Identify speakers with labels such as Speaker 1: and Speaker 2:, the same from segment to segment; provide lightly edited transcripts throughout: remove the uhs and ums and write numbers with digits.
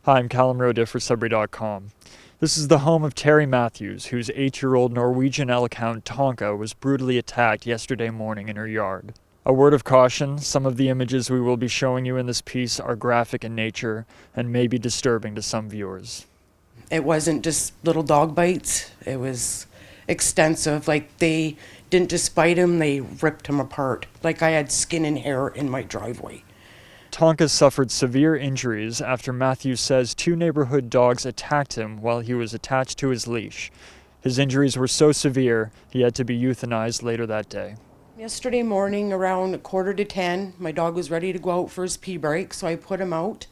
Speaker 1: Hi, I'm Callum Rodia for Sudbury.com. This is the home of Terry Matthews, whose 8-year-old Norwegian elk hound Tonka was brutally attacked yesterday morning in her yard. A word of caution, some of the images we will be showing you in this piece are graphic in nature and may be disturbing to some viewers.
Speaker 2: It wasn't just little dog bites, it was extensive. Like, they didn't just bite him, they ripped him apart. Like, I had skin and hair in my driveway.
Speaker 1: Tonka suffered severe injuries after Matthews says 2 neighborhood dogs attacked him while he was attached to his leash. His injuries were so severe, he had to be euthanized later that day.
Speaker 2: Yesterday morning, around 9:45, my dog was ready to go out for his pee break, so I put him out.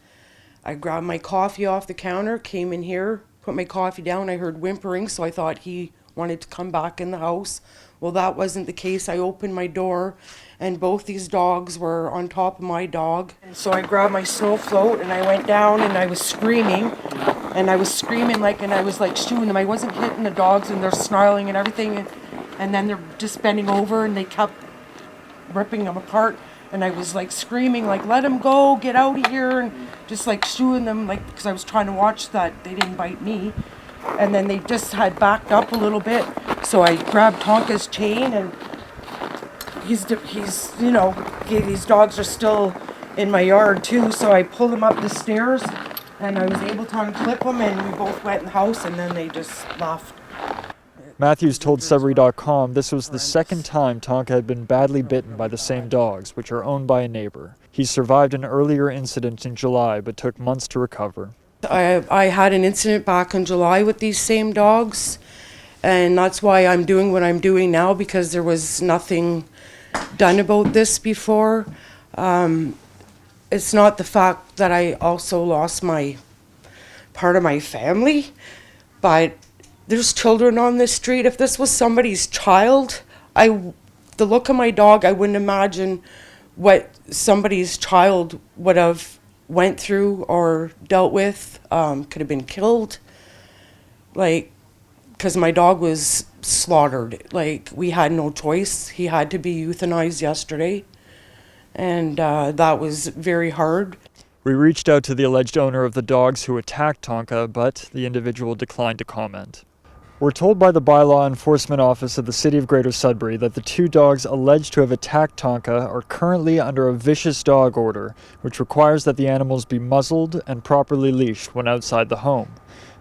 Speaker 2: I grabbed my coffee off the counter, came in here, put my coffee down. I heard whimpering, so I thought he wanted to come back in the house. Well, that wasn't the case. I opened my door, and both these dogs were on top of my dog. And so I grabbed my snow float, and I went down, and I was screaming. And I was screaming, and I was shooing them. I wasn't hitting the dogs, and they're snarling and everything. And then they're just bending over, and they kept ripping them apart. And I was screaming, let him go, get out of here, and just shooing them, because I was trying to watch that they didn't bite me. And then they just had backed up a little bit, so I grabbed Tonka's chain, and he's these dogs are still in my yard too, so I pulled him up the stairs, and I was able to unclip him, and we both went in the house, and then they just left.
Speaker 1: Matthews told Sudbury.com this was the second time Tonka had been badly bitten by the same dogs, which are owned by a neighbor. He survived an earlier incident in July, but took months to recover.
Speaker 2: I had an incident back in July with these same dogs, and that's why I'm doing what I'm doing now, because there was nothing done about this before. It's not the fact that I also lost part of my family, but there's children on this street. If this was somebody's child, the look of my dog, I wouldn't imagine what somebody's child would have went through or dealt with. Could have been killed, because my dog was slaughtered. We had no choice. He had to be euthanized yesterday, and that was very hard.
Speaker 1: We reached out to the alleged owner of the dogs who attacked Tonka, but the individual declined to comment. We're told by the Bylaw Enforcement Office of the City of Greater Sudbury that the 2 dogs alleged to have attacked Tonka are currently under a vicious dog order, which requires that the animals be muzzled and properly leashed when outside the home.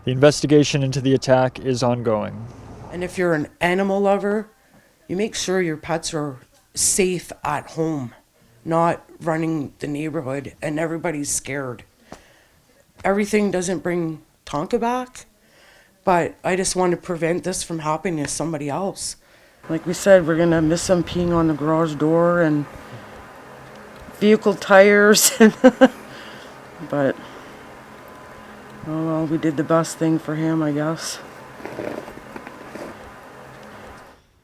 Speaker 1: The investigation into the attack is ongoing.
Speaker 2: And if you're an animal lover, you make sure your pets are safe at home, not running the neighborhood and everybody's scared. Everything doesn't bring Tonka back, but I just want to prevent this from happening to somebody else. Like we said, we're going to miss him peeing on the garage door and vehicle tires. But, oh well, we did the best thing for him, I guess.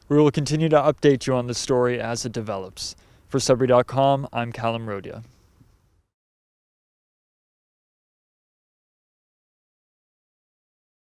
Speaker 1: We will continue to update you on the story as it develops. For Sudbury.com, I'm Callum Rodia.